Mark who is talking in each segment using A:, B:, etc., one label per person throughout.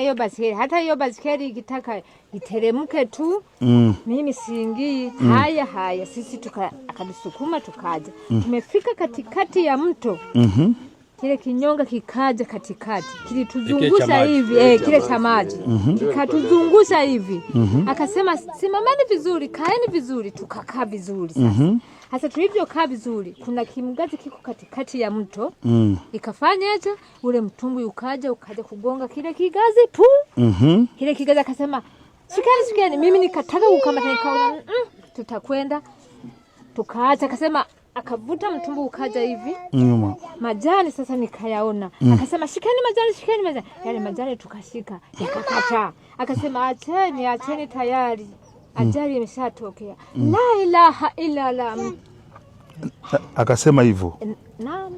A: Hiyo basikeli, hata hiyo basikeli ikitaka iteremke tu, mimi siingii. Haya sisi akadusukuma tukaja. Tumefika katikati ya mto. Kile kinyonga kikaja katikati, kilituzungusha hivi, kile cha maji. Kikatuzungusha hivi. Akasema simameni vizuri, kaeni vizuri, tukakaa vizuri sasa. Hasa tulivyokaa vizuri, kuna kimgazi kiko katikati ya mto. Ikafanyaje? Ule mtumbwi ukaja kugonga kile kigazi pu. Kile kigazi akasema, "Shikeni." Mimi nikataka kukamata, nikaona tutakwenda. Tukaacha, akasema akavuta mtumbu ukaja hivi. Majani sasa nikayaona. Akasema, "Shikeni majani." Yale majani tukashika, yakakataa. Akasema, "Acheni tayari. Ajali imeshatokea." La ilaha illa Allah.
B: Akasema hivyo.
A: Naam.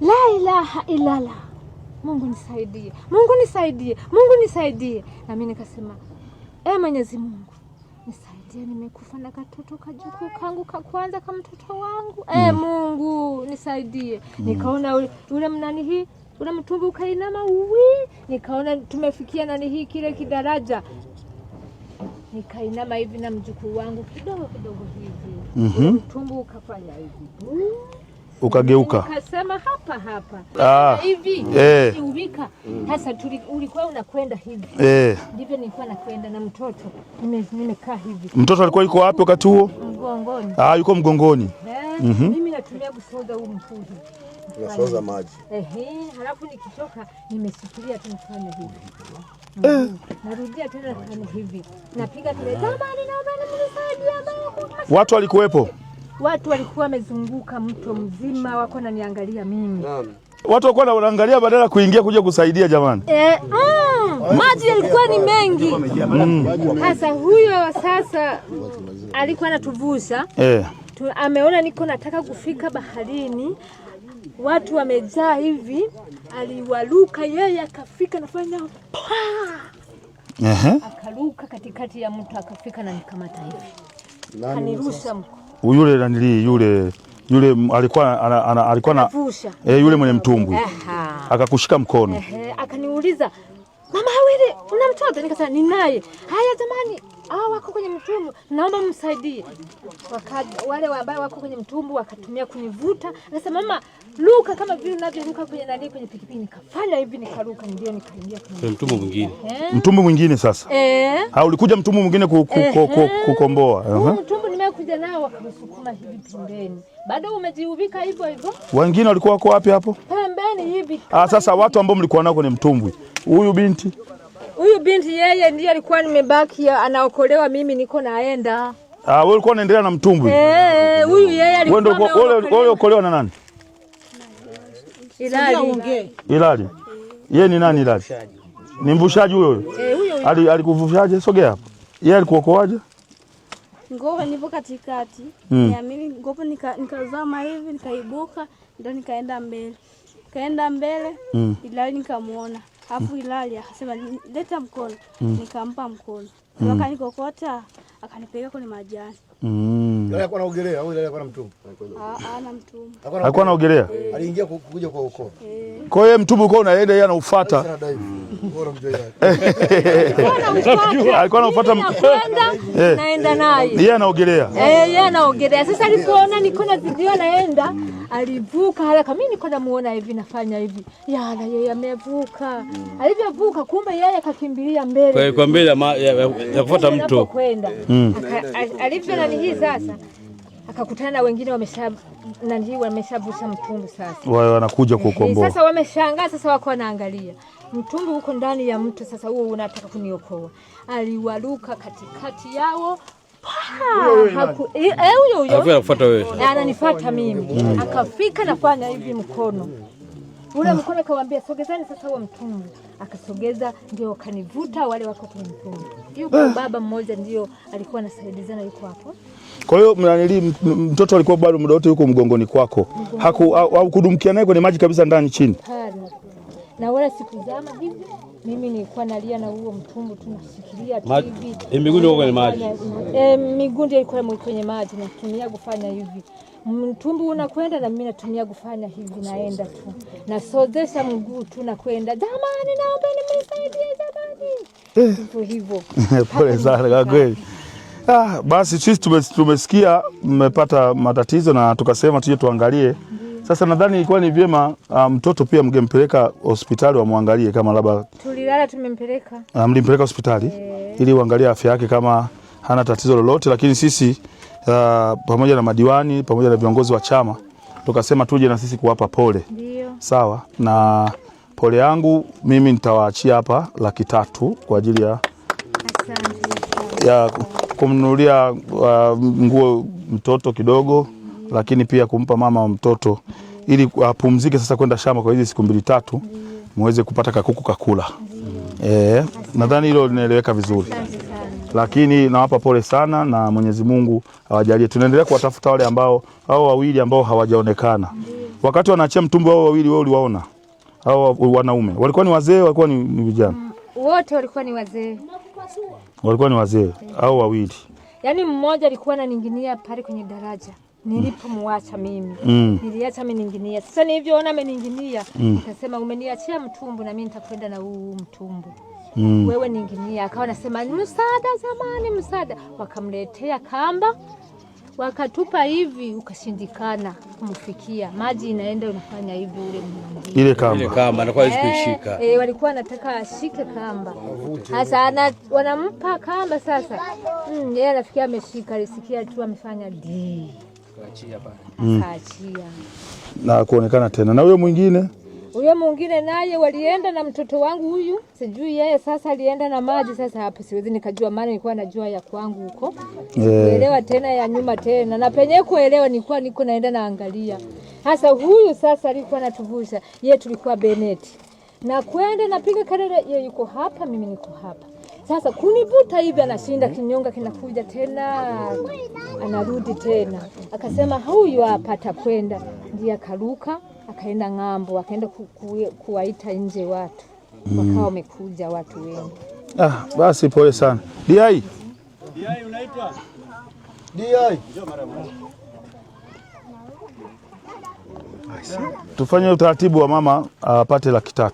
A: La ilaha illa Allah. Mungu nisaidie. Na mimi nikasema, Mwenyezi Mungu nisaidie, nimekufa na katoto kajukuu kangu ka kwanza kama mtoto wangu. Mungu nisaidie. Nikaona ule mnani hii, ule mtumbu ukainama nikaona tumefikia kile kidaraja. Nikainama hivi na mjukuu wangu kidogo hivi. Mtumbu ukafanya hivi.
B: Ukageuka.
A: Ukasema hapa. Hivi. Uwika. Sasa ulikuwa unakwenda hivi. Ndivyo nilikuwa nakwenda na mtoto. Nimekaa hivi.
B: Mtoto alikuwa yuko wapi wakati huo?
A: Mgongoni.
B: Yuko mgongoni.
A: Mimi natumia kusoza huu mtungi.
C: Unasoza maji.
A: Halafu nikitoka nimeshikilia tu nifanye hivi. Narudia tena kufanya hivi. Napiga kile jamani, naomba mnisaidie.
B: Watu walikuwepo?
A: Watu walikuwa wamezunguka mto mzima, wako wananiangalia mimi.
B: Watu walikuwa wanaangalia badala kuingia kuja kusaidia jamani.
A: Maji yalikuwa ni mengi. Sasa huyo alikuwa anatuvusha. Ameona niko nataka kufika baharini. Watu wamejaa hivi, aliwaluka yeye akafika nafanya akaruka katikati ya mto akafika na nikamata hivi. Kanirusha yule alikuwa na yule mwenye mtumbwi. Akakushika mkono. Akaniuliza, "Mama Hawile, una mtoto?" Nikasema, "Ninaye." "Haya jamani, wako kwenye mtumbu, naomba msaidie." Wale ambao wako kwenye mtumbu wakatumia kunivuta. Akasema, "Mama, luka kama vile unavyoruka kwenye pikipiki." Nikafanya hivi, nikaruka, ndio nikaingia kwenye
B: mtumbu mwingine. Mtumbu mwingine sasa. Ulikuja mtumbu mwingine kukomboa.
A: Mtumbu nimekuja nao wakamsukuma hivi pembeni. Bado umejiubika hivyo.
B: Wengine walikuwa wako wapi hapo?
A: Pembeni hivi.
B: Sasa watu ambao mlikuwa nao kwenye mtumbwi. Huyu binti yeye ndiye alikuwa nimebaki anaokolewa, mimi niko naenda. Wewe ulikuwa unaendelea na mtumbwi?
A: Huyu yeye alikuwa
B: wewe ukolewa na nani? Ilali. Yeye ni nani Ilali? Ni mvushaji huyo. Alikuvushaje? Sogea hapo. Yeye alikuokoaje?
D: Ngopo nipo katikati. Mimi ngopo nikazama hivi, nikaibuka, ndio nikaenda mbele. Ilali nikamuona. Hapo Ilali akasema, "Leta mkono." Nikampa mkono. Akanikokota, akanipeleka kwenye majani.
C: Yeye alikuwa anaogelea au yeye alikuwa na mtumbu?
D: Ana mtumbu.
B: Alikuwa anaogelea?
C: Aliingia kuja kwa ukoo.
B: Kwa hiyo mtumbu uko unaenda, yeye anaufuata. Alikuwa anafuata
A: naenda naye.
B: Yeye anaogelea.
A: Yeye anaogelea. Sasa alipoona niko na video naenda, alivuka haraka. Mimi niko namuona hivi nafanya hivi. Yala yeye amevuka. Alivyovuka kumbe yeye akakimbilia mbele.
E: Kwa mbele ya kufuata mto.
A: Alivyo hii sasa akakutana na wengine wameshavusha mtumbu sasa.
B: Wao wanakuja kukomboa.
A: Sasa wameshangaa, sasa wako wanaangalia. Mtumbu uko ndani ya mto, sasa huo unataka kuniokoa. Aliwaruka katikati yao. Huyo
E: anafuata wewe.
A: Ananifuata mimi. Akafika nafanya hivi mkono. Ule mkono akamwambia, "Sogezani sasa huo mtumbu." Akasogeza, ndio kanivuta wale wako kwenye mtumbu. Yuko baba mmoja ndio alikuwa anasaidizana, yuko hapo.
B: Kwa hiyo mtoto alikuwa bado muda wote yuko mgongoni kwako. Au kudumkia naye kwenye maji kabisa ndani chini.
A: Na wala sikuzama hivi. Mimi nilikuwa nalia na huo mtumbu tunashikilia hivi.
E: Migundi ilikuwa kwenye maji.
A: Migundi ilikuwa kwenye maji na tumia kufanya hivi. mtumbu unakwenda na mimi natumia kufanya hivi, naenda tu nasozesha mguu tu nakwenda, jamani naomba nimsaidie jamani, hivyo.
B: Pole sana kwa kweli. Basi sisi tumesikia mmepata matatizo na tukasema tuje tuangalie. Sasa nadhani ilikuwa ni vyema mtoto pia mngempeleka hospitali wamwangalie kama labda
A: tulilala tumempeleka.
B: Mlimpeleka hospitali ili uangalie afya yake kama hana tatizo lolote, lakini sisi pamoja na madiwani pamoja na viongozi wa chama tukasema tuje na sisi kuwapa pole.
A: Ndio. Sawa,
B: na pole yangu mimi nitawaachia hapa 300,000 kwa ajili ya kumnunulia nguo mtoto kidogo, lakini pia kumpa mama wa mtoto ili apumzike sasa kwenda shamba kwa hizi siku 2-3 muweze kupata kakuku kakula. Nadhani hilo linaeleweka vizuri. Lakini nawapa pole sana na Mwenyezi Mungu awajalie. Tunaendelea kuwatafuta wale ambao hao wawili ambao hawajaonekana. Wakati wanaachia mtumbu wao wawili, wewe uliwaona? Hao wanaume walikuwa ni wazee, walikuwa ni vijana?
A: Wote walikuwa ni wazee.
B: Walikuwa ni wazee au wawili?
A: Yaani mmoja alikuwa ananinginia pale kwenye daraja. Nilipomwacha mimi. Niliacha ameninginia. Sasa nilivyoona ameninginia, nikasema umeniachia mtumbu na mimi nitakwenda na huu mtumbu. Wewe ninginia. Akawa anasema msaada zamani, msaada. Wakamletea kamba. Wakatupa hivi ukashindikana kumfikia. Maji inaenda unafanya hivi ule mwingine.
B: Ile kamba
E: anakuwa isikushika.
A: Walikuwa wanataka ashike kamba. Sasa wanampa kamba sasa. Yeye anafikia ameshika, alisikia tu amefanya di. Kaachia pale. Kaachia.
B: Na kuonekana tena. Na huyo mwingine?
A: Huyo mwingine naye walienda na mtoto wangu huyu. Sijui yeye sasa alienda na maji sasa hapo siwezi nikajua maana nilikuwa najua ya kwangu huko. Kuelewa tena ya nyuma tena. Na penye kuelewa nilikuwa niko naenda naangalia. Sasa huyu sasa alikuwa anatuvusha. Yeye tulikuwa Beneti. Na kwenda napiga kelele yeye yuko hapa mimi niko hapa. Sasa kunivuta hivi anashinda kinyonga kinakuja tena anarudi tena. Akasema huyu hapa atakwenda. Ndiye akaruka akaenda ng'ambo akaenda kuwaita nje watu. Wakawa wamekuja watu wengi.
B: Basi pole sana. DI
C: unaitwa? DI.
B: Tufanye utaratibu wa mama apate 300,000.